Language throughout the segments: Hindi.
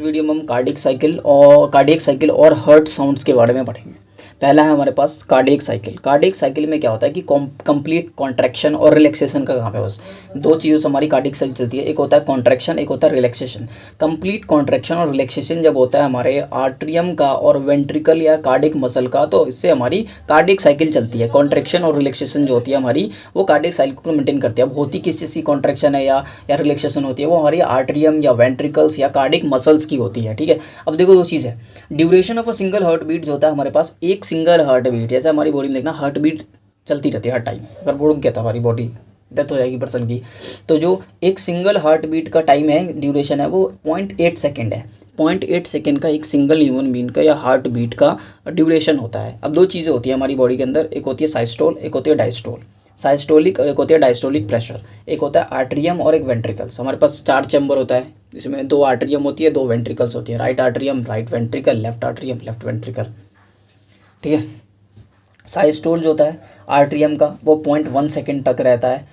वीडियो में हम कार्डियक साइकिल और हार्ट साउंड्स के बारे में पढ़ेंगे। पहला है हमारे पास कार्डियक साइकिल। कार्डियक साइकिल में क्या होता है कि कंप्लीट कॉन्ट्रैक्शन और रिलैक्सेशन का काम है। बस दो चीज़ों से हमारी कार्डियक साइकिल चलती है, एक होता है कॉन्ट्रैक्शन, एक होता है रिलैक्सेशन। कंप्लीट कॉन्ट्रैक्शन और रिलैक्सेशन जब होता है हमारे आर्ट्रियम का और वेंट्रिकल या कार्डियक मसल का, तो इससे हमारी कार्डियक साइकिल चलती है। कॉन्ट्रैक्शन और रिलैक्सेशन जो होती है हमारी, वो कार्डियक साइकिल को मेंटेन करती है। अब होती किस चीज़ की कॉन्ट्रैक्शन है या रिलैक्सेशन होती है, वो हमारी आर्ट्रियम या वेंट्रिकल्स या कार्डियक मसल्स की होती है। ठीक है, अब देखो दो चीज़ है। Duration of a single heart beat जो होता है हमारे पास, एक सिंगल हार्ट बीट, जैसे हमारी बॉडी में देखना हार्ट बीट चलती रहती है हर टाइम। अगर वो रुक गया था हमारी बॉडी डेथ हो जाएगी पर्सन की। तो जो एक सिंगल हार्ट बीट का टाइम है, ड्यूरेशन है, वो 0.8 सेकेंड है। 0.8 सेकेंड का एक सिंगल ह्यूमन बीइंग का या हार्ट बीट का ड्यूरेशन होता है। अब दो चीज़ें होती है हमारी बॉडी के अंदर, एक होती है साइस्टोल, एक होती है डायस्टोल। साइस्टोलिक और एक होती है डायस्टोलिक प्रेशर। एक होता है आर्ट्रियम और एक वेंट्रिकल्स। हमारे पास 4 चैम्बर होता है, इसमें 2 आर्ट्रियम होती है, 2 वेंट्रिकल्स होती है। Right atrium, right ventricle, left atrium, left ventricle. ठीक है, साइस्टोल जो होता है आर्ट्रियम का, वो 0.1 सेकेंड तक रहता है,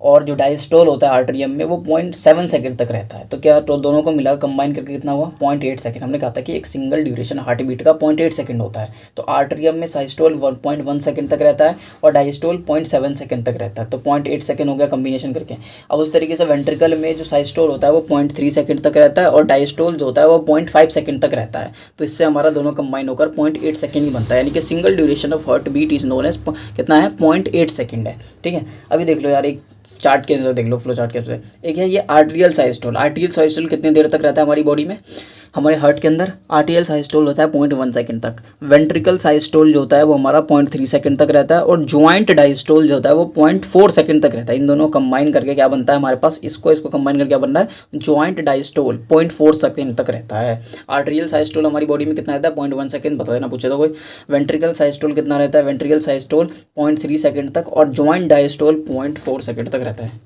और जो डायस्टोल होता है आर्ट्रियम में, वो 0.7 सेकेंड तक रहता है। तो क्या, तो दोनों को मिला कंबाइन करके कितना हुआ, 0.8 सेकेंड। हमने कहा था कि एक सिंगल ड्यूरेशन हार्ट बीट का 0.8 सेकेंड होता है। तो आर्ट्रियम में साइस्टोल 1.1 सेकेंड तक रहता है और डायस्टोल 0.7 सेकेंड तक रहता है। तो 0.8 सेकेंड हो गया कम्बिनेशन करके। अब उस तरीके से वेंट्रिकल में जो साइस्टोल होता है वो 0.3 सेकेंड तक रहता है और डायस्टोल जो होता है वो 0.5 सेकेंड तक रहता है। तो इससे हमारा दोनों कंबाइन होकर 0.8 सेकेंड ही बनता है, यानी कि single duration of heart beat is known as कितना है, 0.8 सेकेंड है। ठीक है, अभी देख लो यार, एक चार्ट के अंदर देख लो, फ्लो चार्ट के अंदर एक है ये आर्टेरियल साइस्टोल। आर्टेरियल साइस्टोल कितनी देर तक रहता है हमारी बॉडी में, हमारे हार्ट के अंदर? आर्टेरियल साइस्टोल होता है 0.1 सेकंड तक। वेंट्रिकल साइस्टोल जो होता है वो हमारा 0.3 सेकंड तक रहता है और ज्वाइंट डायस्टोल जो होता है वो 0.4 सेकंड तक रहता है। इन दोनों कंबाइन करके क्या बनता है हमारे पास, इसको कंबाइन करके क्या बन रहा है, ज्वाइंट डायस्टोल 0.4 सेकंड तक रहता है। आर्टेरियल साइस्टोल हमारी बॉडी में कितना रहता है, 0.1 सेकंड, बता देना पूछे तो कोई। वेंट्रिकल साइस्टोल कितना रहता है, वेंट्रिकल साइस्टोल 0.3 सेकंड तक और ज्वाइंट डायस्टोल 0.4 सेकंड तक रहता है।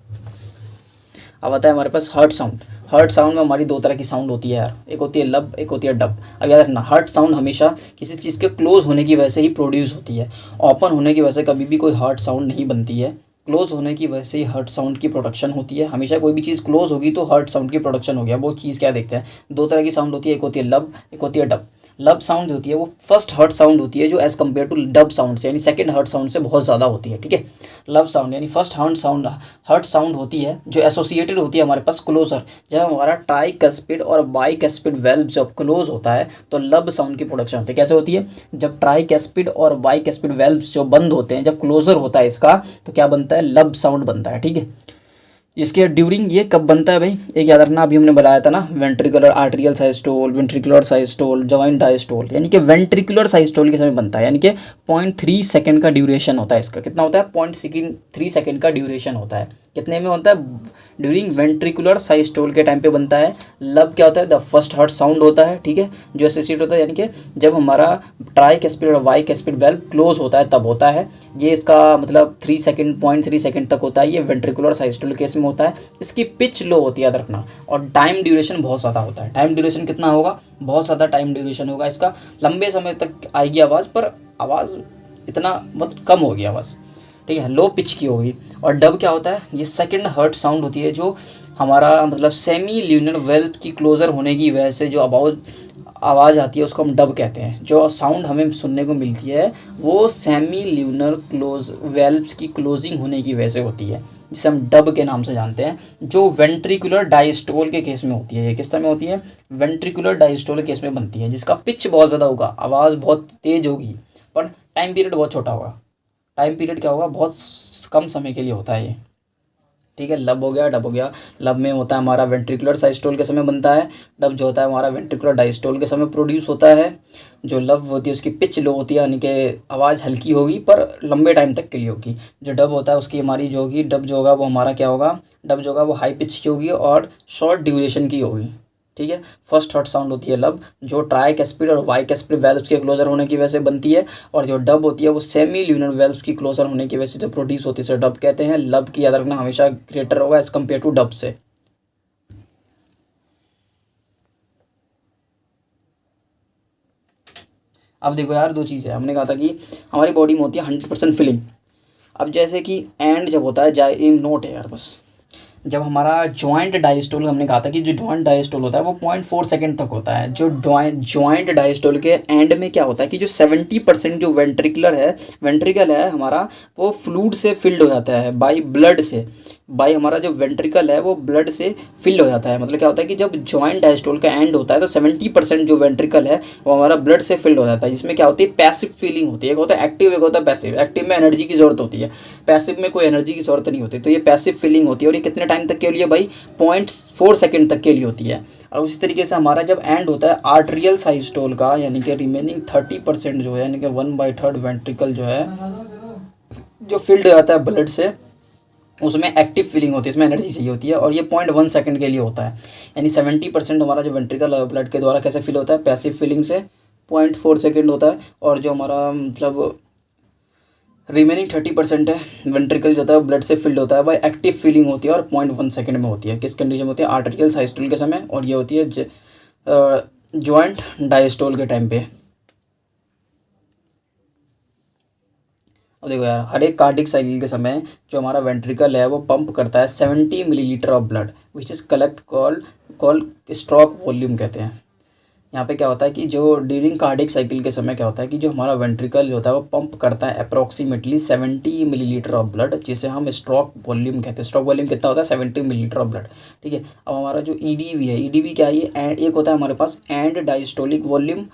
अब आता है हमारे पास हार्ट साउंड। हार्ट साउंड में हमारी दो तरह की साउंड होती है यार, एक होती है लब, एक होती है डब। अब याद रखना, हार्ट साउंड हमेशा किसी चीज़ के क्लोज होने की वजह से ही प्रोड्यूस होती है। ओपन होने की वजह से कभी भी कोई हार्ट साउंड नहीं बनती है, क्लोज होने की वजह से ही हार्ट साउंड की प्रोडक्शन होती है। हमेशा कोई भी चीज़ क्लोज होगी तो हार्ट साउंड की प्रोडक्शन हो गया। वो चीज़ क्या देखते हैं, दो तरह की साउंड होती है, एक होती है लब, एक होती है डब। लब साउंड होती है वो फर्स्ट हार्ट साउंड होती है जो as compare to dub sound से, यानी सेकंड हार्ट साउंड से बहुत ज़्यादा होती है। ठीक है, लब साउंड यानी फर्स्ट हार्ट साउंड होती है जो एसोसिएटेड होती है हमारे पास क्लोजर। जब हमारा ट्राइकस्पिड और बाइकस्पिड वेल्व जब क्लोज होता है तो लब साउंड की प्रोडक्शन होती है। कैसे होती है, जब ट्राइकस्पिड और बाइकस्पिड वेल्व जो बंद होते हैं, जब क्लोजर होता है इसका, तो क्या बनता है, लब साउंड बनता है। ठीक है, इसके ड्यूरिंग ये कब बनता है भाई, एक याद रखना, अभी हमने बताया था ना, ventricular arterial systole, ventricular systole, joint diastole, यानी कि वेंट्रिकुलर साइस्टोल के समय बनता है, यानी कि 0.3 सेकंड का ड्यूरेशन होता है इसका। कितना होता है, 0.3 सेकंड का ड्यूरेशन होता है। कितने में होता है, ड्यूरिंग वेंट्रिकुलर साइस्टोल के टाइम पे बनता है। लब क्या होता है, द फर्स्ट हार्ट साउंड होता है। ठीक है, जो एसोसिएट होता है, यानी कि जब हमारा ट्राइकस्पिड और बाइकस्पिड वेल्व क्लोज होता है तब होता है ये। इसका मतलब 3 सेकंड, 0.3 सेकंड तक होता है ये वेंट्रिकुलर साइस्टोल केस में होता है। इसकी पिच लो होती है, याद रखना, और टाइम ड्यूरेशन बहुत ज़्यादा होता है। टाइम ड्यूरेशन कितना होगा, बहुत ज़्यादा टाइम ड्यूरेशन होगा इसका। लंबे समय तक आएगी आवाज़, पर आवाज़ इतना बहुत कम होगी आवाज़। ठीक है, लो पिच की होगी। और डब क्या होता है, ये सेकंड हार्ट साउंड होती है जो हमारा मतलब सेमी ल्यूनर वेल्व की क्लोजर होने की वजह से जो आवाज़ आती है उसको हम डब कहते हैं। जो साउंड हमें सुनने को मिलती है वो सेमी ल्यूनर क्लोज वेल्व्स की क्लोजिंग होने की वजह से होती है, जिसे हम डब के नाम से जानते हैं, जो वेंट्रिकुलर डायस्टोल के केस में होती है। ये किस तरह में होती है, वेंट्रिकुलर डायस्टोल के केस में बनती है, जिसका पिच बहुत ज़्यादा होगा, आवाज़ बहुत तेज होगी, पर टाइम पीरियड बहुत छोटा होगा। टाइम पीरियड क्या होगा, बहुत कम समय के लिए होता है ये। ठीक है, लब हो गया, डब हो गया। लब में होता है हमारा वेंट्रिकुलर साइस्टोल के समय बनता है। डब जो होता है हमारा वेंट्रिकुलर डायस्टोल के समय प्रोड्यूस होता है। जो लब होती है उसकी पिच लो होती है, यानी कि आवाज़ हल्की होगी पर लंबे टाइम तक के लिए होगी। जो डब होता है उसकी हमारी जो होगी, डब जो होगा वो हमारा क्या होगा, डब जो होगा वो हाई पिच की होगी और शॉर्ट ड्यूरेशन की होगी। ठीक है, फर्स्ट हार्ट साउंड होती है लब, जो ट्राइकस्पिड और बाइकस्पिड वेल्व्स के क्लोजर होने की वजह से बनती है। और जो डब होती है वो सेमी ल्यूनर वेल्व्स की क्लोजर होने की वजह से जो प्रोड्यूस होती है उसे डब कहते हैं। लब की याद रखना हमेशा ग्रेटर होगा एज कम्पेयर टू डब से। अब देखो यार, दो चीज़ें हमने कहा था कि हमारी बॉडी में होती है 100% फीलिंग। अब जैसे कि एंड जब होता है, नोट है यार बस, जब हमारा जॉइंट डायस्टोल, हमने कहा था कि जो जॉइंट डायस्टोल होता है वो 0.4 सेकंड तक होता है। जो जॉइंट डायस्टोल के एंड में क्या होता है कि जो 70% जो वेंट्रिकल है हमारा, वो फ्लूइड से फिल्ड हो जाता है बाई ब्लड से। हमारा जो वेंट्रिकल है वो ब्लड से फिल हो जाता है। मतलब क्या होता है कि जब जॉइंट डायस्टोल का एंड होता है तो 70% जो वेंट्रिकल है वो हमारा ब्लड से फिल्ड हो जाता है। जिसमें क्या होती है, पैसिव फीलिंग होती है। एक होता है एक्टिव, एक होता है पैसिव। एक्टिव में एनर्जी की जरूरत होती है, पैसिव में कोई एनर्जी की जरूरत नहीं होती। तो ये पैसिव फीलिंग होती है, और ये कितने टाइम तक के लिए भाई, 0.4 सेकंड तक के लिए होती है। और उसी तरीके से हमारा जब एंड होता है आर्टरियल साइस्टोल का, यानी कि रिमेनिंग 30% जो है, यानी कि 1/3 वेंट्रिकल जो है जो फिल्ड हो जाता है ब्लड से, उसमें एक्टिव फीलिंग होती है, इसमें एनर्जी चाहिए होती है। और ये 0.1 सेकंड के लिए होता है। यानी 70% हमारा जो वेंट्रिकल ब्लड के द्वारा कैसे फिल होता है, पैसिव फीलिंग से 0.4 सेकंड होता है। और जो हमारा मतलब रिमेनिंग 30% है वेंट्रिकल जो होता है ब्लड से फिल्ड होता है भाई, एक्टिव फीलिंग होती है और 0.1 सेकंड में होती है। किस कंडीशन में होती है, आर्टरियल साइस्टोल के समय, और ये होती है जॉइंट डायस्टोल के टाइम पे। अब देखो यार, हर एक कार्डिक साइकिल के समय जो हमारा वेंट्रिकल है वो पंप करता है 70 millilitre of blood, which is called stroke volume कहते हैं। यहाँ पे क्या होता है कि जो ड्यूरिंग कार्डिक साइकिल के समय क्या होता है कि जो हमारा वेंट्रिकल जो होता है वो पंप करता है अप्रॉक्सीमेटली 70 मिलीलीटर ऑफ ब्लड, जिसे हम स्ट्रोक वॉल्यूम कहते हैं। स्ट्रोक वॉल्यूम कितना होता है, 70 मिलीलीटर ऑफ ब्लड। ठीक है। अब हमारा जो ईडीवी है, ईडीवी क्या है, ये एक होता है हमारे पास एंड डायस्टोलिक वॉल्यूम,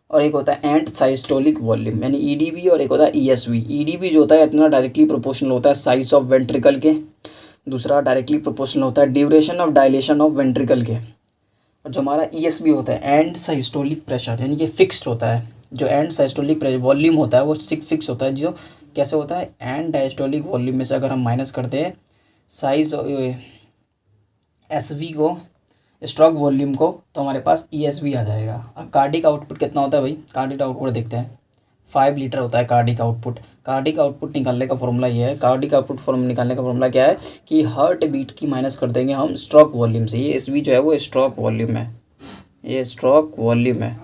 और एक होता है एंड साइस्टोलिक वॉल्यूम, यानी ईडीवी, और एक होता है ईएसवी। ईडीवी जो होता है इतना डायरेक्टली प्रोपोर्शनल होता है साइज ऑफ वेंट्रिकल के, दूसरा डायरेक्टली प्रोपोर्शनल होता है duration of dilation of ventricle के। और जो हमारा ईएसवी होता है एंड साइस्टोलिक प्रेशर, यानी कि फिक्स्ड होता है। जो एंड साइस्टोलिक प्रेशर वॉल्यूम होता है वो फिक्स होता है। जो कैसे होता है, एंड डायस्टोलिक वॉल्यूम में से अगर हम माइनस करते हैं साइज एसवी को, स्ट्रोक वॉल्यूम को, तो हमारे पास ईएसवी आ जाएगा। अब कार्डिक आउटपुट कितना होता है भाई, कार्डिक आउटपुट देखते हैं, 5 लीटर होता है कार्डिक आउटपुट। कार्डिक आउटपुट निकालने का फॉर्मूला ये है, कार्डिक आउटपुट फॉर्म निकालने का फॉर्मूला क्या है कि हार्ट बीट की माइनस कर देंगे हम स्ट्रोक वॉल्यूम से। ये एसवी जो है वो स्ट्रोक वॉल्यूम है, ये स्ट्रोक वॉल्यूम है।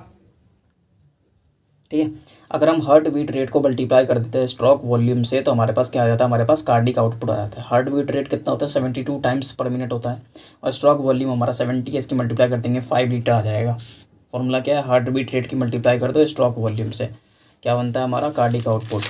ठीक है। अगर हम हार्ट बीट रेट को मल्टीप्लाई कर देते हैं स्ट्रोक वॉल्यूम से, तो हमारे पास क्या आ जाता है, हमारे पास कार्डिक आउटपुट आ जाता है। हार्ट बीट रेट कितना होता है, 72 टाइम्स पर मिनट होता है, और स्ट्रोक वॉल्यूम हमारा 70 है, इसकी मल्टीप्लाई कर देंगे 5 लीटर आ जाएगा। फॉर्मूला क्या है, हार्ट बीट रेट की मल्टीप्लाई कर दो स्ट्रोक वॉल्यूम से, क्या बनता है हमारा कार्डिक आउटपुट।